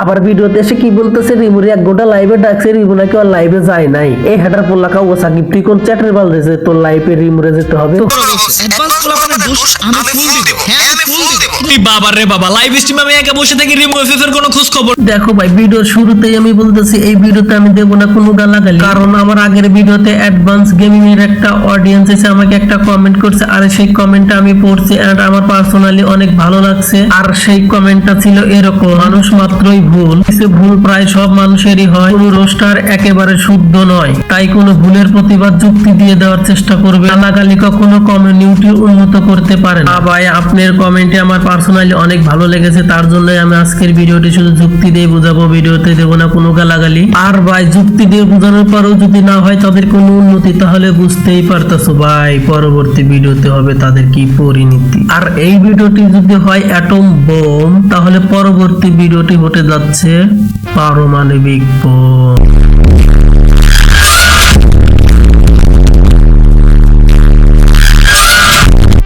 আবার ভিডিওতে এসে কি বলতেছে রিমুরি এক গোটা লাইভে ডাকছে, রিমু নাকি আর লাইভে যায় নাই। এই হেডার পোল্লা কাউ সাকিব তুই কোন চ্যাটের বাল দিয়েছে তোর লাইভে রিমুরে যেতে হবে? অ্যাডভান্স পোলাপানের দোষ আমি ফুল দিব। হ্যাঁ আমি ফুল দিব। তুই বাবা রে বাবা, লাইভ স্ট্রিমে আমি একা বসে থাকি, রিমু এফএফ এর কোনো খোঁজ খবর। দেখো ভাই, ভিডিওর শুরুতেই আমি বলতেছি এই ভিডিওতে আমি দেব না কোনো গালাগালি, কারণ আমার আগের ভিডিওতে অ্যাডভান্স গেমিং এর একটা অডিয়েন্স এসে আমাকে একটা কমেন্ট করছে, আর সেই কমেন্টটা আমি পড়ছি এন্ড আমার পার্সোনালি অনেক ভালো লাগছে। আর সেই কমেন্টটা ছিল এরকম: মানুষ মাত্রই ভুল, কিছু ভুল প্রায় সব মানুষেরই হয়, কোনো রোস্টার একেবারে শুদ্ধ নয়, তাই কোনো ভুলের প্রতিবাদ যুক্তি দিয়ে দেওয়ার চেষ্টা করবে। গালাগালি কখনো কমিউনিটি উন্নত করতে পারে না। ভাই আপনার কমেন্টে আমার পার্সোনালি অনেক ভালো লেগেছে, তার জন্য আমি আজকের ভিডিওটি শুধু যুক্তি দিয়ে বুঝাবো, ভিডিওতে দেবো না কোনো গালাগালি। আর ভাই যুক্তি দিয়ে বোঝানোর পরেও যদি না হয় তাদের কোনো উন্নতি, তাহলে বুঝতেই পারতেছো ভাই পরবর্তী ভিডিওতে হবে তাদের কি পরিণতি। আর এই ভিডিওটি যদি হয় অ্যাটম বোম, তাহলে পরবর্তী ভিডিওটি হতে যাচ্ছে পারমাণবিক bomb.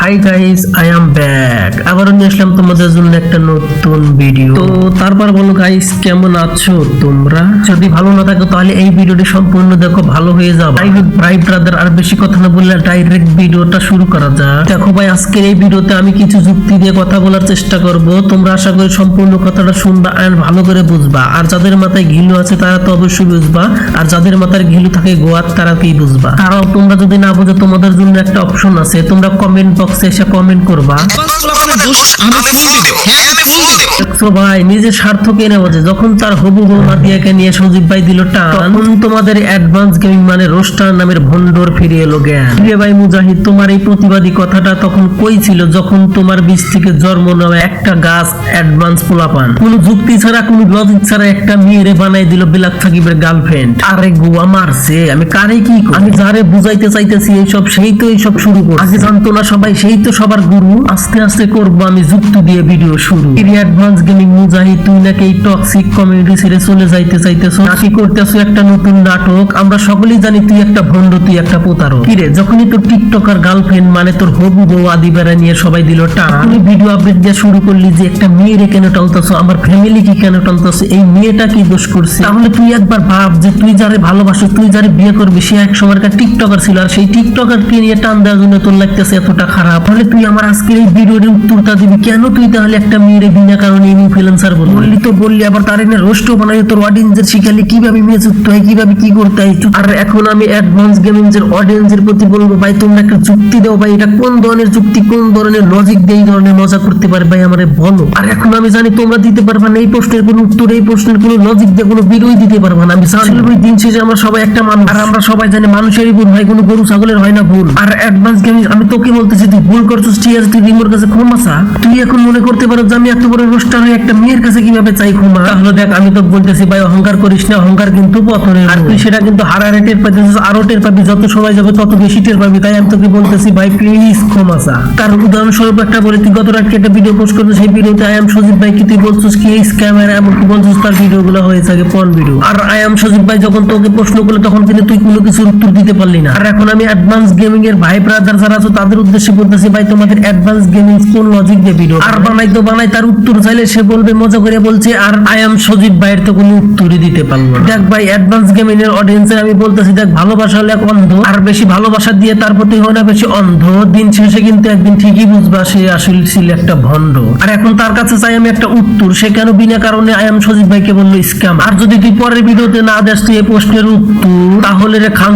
Hi guys, I am back. আবারও নিয়ে আসলাম তোমাদের জন্য একটা নতুন ভিডিও। তো তারপর বলো গাইস, কেমন আছো তোমরা? যদি ভালো না থাকো তাহলে এই ভিডিওটি সম্পূর্ণ দেখো, ভালো হয়ে যাবে। ভাই ব্রাদার, আর বেশি কথা না বললে ডাইরেক্ট ভিডিওটা শুরু করা যাক। দেখো ভাই, আজকের এই ভিডিওতে আমি কিছু যুক্তি দিয়ে কথা বলার চেষ্টা করব। তোমরা আশা করি সম্পূর্ণ কথাটা শুনবা আর ভালো করে বুঝবা। আর যাদের মাথায় ঘিলু আছে তারা তো অবশ্যই বুঝবা, আর যাদের মাথায় ঘিলু থাকে গোয়াত তারা কি বুঝবা। কারণ তোমরা যদি না বুঝো তোমাদের জন্য একটা অপশন আছে, তোমরা কমেন্ট বক্সে এসে কমেন্ট করবা। অ্যাডভান্স পোলাপানের দোষ আমি ফুল দিব। হ্যাঁ আমি ফুল দিব। দেখছো ভাই, নিজের স্বার্থ কেনে বোঝে। যখন তার হবু বউ নাদিয়াকে নিয়ে সজীব ভাই দিল টান, তখন তোমাদের অ্যাডভান্স গেমিং মানে রোস্টার নামের ভন্ডর ফিরে এলো জ্ঞান। রে ভাই মুজাহিদ, তোমার এই প্রতিবাদী কথাটা তখন কই ছিল যখন তোমার বীজ থেকে জন্ম নেওয়া একটা গাছ অ্যাডভান্স পোলাপান কোনো যুক্তি ছাড়া কোনো লজিক ছাড়া একটা মেয়েরে বানাই দিল বিলাক সাকিবের গার্লফ্রেন্ড। আরে গোয়া মারছে, আমি কারে কি করি? আমি যারে বুঝাইতে চাইতেছি এইসব, সেই তো এইসব শুরু করছে। আগে জানতো না সবাই, সেই তো সবার গুরু। আস্তে আস্তে করবো আমি যুক্তি দিয়ে ভিডিও শুরু। অ্যাডভান্স গেমিং মুজাহিদ, তুই নাকি এই টক্সিক কমিউনিটি ছেড়ে চলে যাইতে চাইতেছো, নাকি করতেছো একটা নতুন নাটক। আমরা সকলেই জানি তুই একটা ভণ্ড, তুই একটা প্রতারক। কিরে, যখনই তোর টিকটকার গার্লফ্রেন্ড মানে তোর হবু বউ আদি বেড়া নিয়ে সবাই দিল টান, তুমি ভিডিও আপডেট দিয়ে শুরু করলি যে একটা মেয়েরে কেন টালতেছো, আমার ফ্যামিলি কি কেন টালতেছো, এই মেয়েটা কি দোষ করছে? তাহলে তুই একবার ভাব যে তুই যারে ভালোবাসো, তুই যারে বিয়ে করবি, সে এক সময়কার টিকটকার ছিল, আর সেই টিকটকারকে নিয়ে টান দেওয়ার জন্য তোর লাগতেছে এতটা খারাপ। তাহলে তুই আমার আজকের এই ভিডিওর উত্তরটা দিবি কেন? তুই তাহলে একটা মেয়েরে বিনা কারণে ইনফ্লুয়েন্সার বললি তো বললি, আবার তার এনে রোস্ট বানাই তোর অডিয়েন্সের শিখালি কিভাবে মেয়ে যুক্ত হয়, কিভাবে কি করতে হয়। আর এখন আমি অ্যাডভান্স গেমিং এর অডিয়েন্সের প্রতি বলবো, ভাই তোমরা একটা যুক্তি দাও ভাই, এটা কোন ধরনের যুক্তি, কোন ধরনের লজিক দিয়ে এই ধরনের মজা করতে পারে ভাই আমারে বলো। আর এখন আমি জানি তোমরা দিতে পারবা না এই প্রশ্নের কোনো উত্তর, এই প্রশ্নের কোনো লজিক দিয়ে কোনো বিরোধী দিতে পারবা না। আমি জানি ভাই, দিন শেষে আমরা সবাই একটা মানুষ, আর আমরা সবাই জানি মানুষেরই ভুল ভাই, কোনো গরু ছাগলের হয় না ভুল। আর অ্যাডভান্স গেমিং, আমি তোকে বলতেছি তুই ভুল করছিস, ঠিক আছে, তুই রিমোর কাছে ক্ষমা চা। তুই এখন মনে করতে পারো যে আমি এত বড় রোস্টার হয়ে একটা মেয়ের কাছে কিভাবে চাই ক্ষমা? তাহলে দেখ, আমি তো বলতেছি ভাই অহংকার করিস না, অহংকার কিন্তু পতনের। আর তুই সেটা কিন্তু হারারে টের পাইতেছিস, আরো টের পাবি, যত সময় যাবে তত বেশি টের পাবি। তাই আমি তোকে বলতেছি ভাই প্লিজ ক্ষমা চা। কারণ উদাহরণস্বরূপ একটা বলে, তুই গত রাতকে একটা ভিডিও পোস্ট করছিস, সেই ভিডিওতে আই এম সজীব ভাই কি তুই বলছিস কি এই স্ক্যামার, এমন কি বলছিস তার ভিডিওগুলো হয়েছে আগে পন ভিডিও। আর আই এম সজীব ভাই যখন তোকে প্রশ্ন করলো তখন কিন্তু তুই কোনো কিছুর উত্তর দিতে পারলি না। আর এখন আমি অ্যাডভান্স গেমিং এর ভাই ব্রাদার যারা আছো তাদের উদ্দেশ্যে বলতেছি, ভাই তোমাদের অ্যাডভান্স গেমিং কোন লজিক দিয়ে ভিডিও আর বানাই তো বানাই, তার উত্তর চাইলে সে বলবে মজা করে বলছে, আর আই এম সজীব ভাইয়ের তো কোনো উত্তরই দিতে পারলো না। দেখ ভাই, অ্যাডভান্স গেমিং এর অডিয়েন্সের আমি বলতেছি, দেখ ভালোবাসা হলে এক অন্ধ, আর বেশি ভালোবাসা দিয়ে তার প্রতি হয় না বেশি অন্ধ। দিন শেষে কিন্তু একদিন ঠিকই বুঝবা সে আসলে ছিল একটা ভণ্ড। আর এখন তার কাছে চাই আমি একটা উত্তর, সে কেন বিনা কারণে আই এম সজীব ভাইকে বললো স্ক্যাম। আর যদি তুই পরের ভিডিওতে না দেস তুই এই প্রশ্নের উত্তর, তাহলে রে খান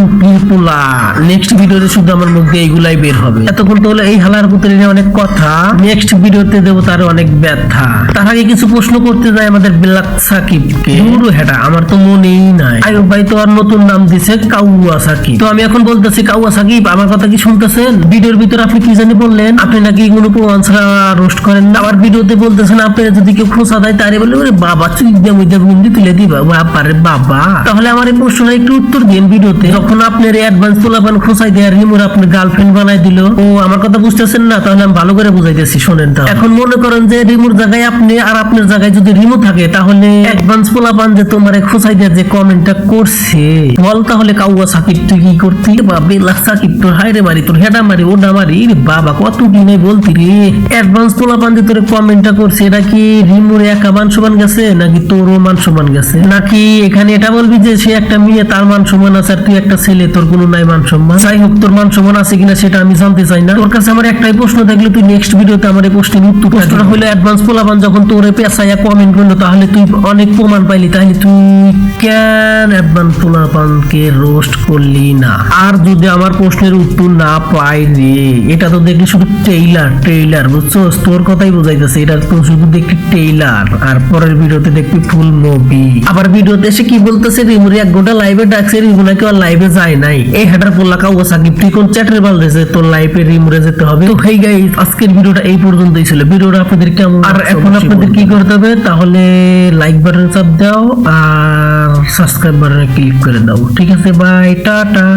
পোলা নেক্সট ভিডিওতে শুধু আমার মুখে এইগুলাই বের হবে। এতক্ষণ তো হলো এই হালার পুত্রের অনেক কথা, নেক্সট ভিডিওতে দেবো তার অনেক ব্যথা। তার আগে কিছু প্রশ্ন করতে যাই আমাদের বিলাক সাকিবকে। পুরো হেটা আমার তো মনেই নাই। আয়ুব ভাই তো আর নতুন নাম দিছে কাউয়া সাকিব। তো আমি এখন বলতেছি কাউয়া সাকিব, আমার কথা কি শুনতেছেন? ভিডিওর ভিতরে আপনি কি জানি বললেন, আপনি নাকি কোনো প্রমাণ ছাড়া রোস্ট করেন না। আবার ভিডিওতে বলতেছেন আপনারা যদি কেউ খোঁচা দেয় তারে বলে ওরে বাবা চুই দিয়ে মধ্যে গুন্ডি তুলে দিবা বাবারে বাবা। তাহলে আমার এই প্রশ্নটা একটু উত্তর দিন ভিডিওতে। যখন আপনার অ্যাডভান্স পোলাপান খোঁচাই দেয় রিমুর আপনার গার্লফ্রেন্ড বানাই দিল, ও আমার কথা কথা বুঝতেছেন না, তাহলে আমি ভালো করে বুঝাইতেছি, শোনেন। তো এখন মনে করেন যে রিমুর জায়গায় আপনি আর আপনার জায়গায় যদি রিমু থাকে, তাহলে অ্যাডভান্স পোলাপান যে তোমারে খোঁচাই দিয়ে যে কমেন্টটা করছে, বল তাহলে কাউয়া সাকিব তুই কি করতি? বেলা সাকিব তোর হাইরে মারি, তোর হেডা মারি, ওডা মারি, বাবা কত কি নাই বলতি রে। অ্যাডভান্স পোলাপান যে তোর কমেন্টটা করছে, এটা কি রিমুর একা মান সমান গেছে, নাকি তোরও মান সমান গেছে? নাকি এখানে এটা বলবি যে সে একটা মেয়ে, তার মান সমান আছে, আর তুই একটা ছেলে, তোর কোনো নাই মান সম্মান? যাই হোক, তোর মান সমান আছে কিনা সেটা আমি জানতে চাই না। তোর কাছে আমার একটাই প্রশ্ন থাকলে তুই নেক্সট ভিডিওতে আমার এই প্রশ্নের উত্তরটা হলো, অ্যাডভান্স পোলাপান যখন তোরে পেছাইয়া কমেন্ট করলো, তাহলে তুই অনেক প্রমাণ পাইলি, তাহলে তুই কেন অ্যাডভান্স পোলাপানকে রোস্ট করলি না? আর যদি আমার প্রশ্নের উত্তর না পাই রে, এটা তো দেখলি শুধু ট্রেইলার বুঝছস? তোর কথাই বোঝাইতেছে, এটা তো শুধু দেখলি ট্রেইলার, আর পরের ভিডিওতে দেখবি ফুল মুভি। আবার ভিডিওতে এসে কি বলতেছে, রিমুরি এক গোটা লাইভে ডাকছে, রিমু নাকি আর লাইভে যায় নাই। এই হেডার পোলা কাউ সাকিব, তুই কোন চ্যাটের বাল দিয়েছে তোর লাইভে রিমুরে যেতে হবে? তো হেই গাইস, আজকের ভিডিওটা এই পর্যন্তই ছিল। ভিডিওটা আপনাদের কেমন, আর এখন আপনাদের কি করতে হবে, তাহলে লাইক বাটন চাপ দাও আর সাবস্ক্রাইব বাটনে ক্লিক করে দাও। ঠিক আছে, বাই, টাটা।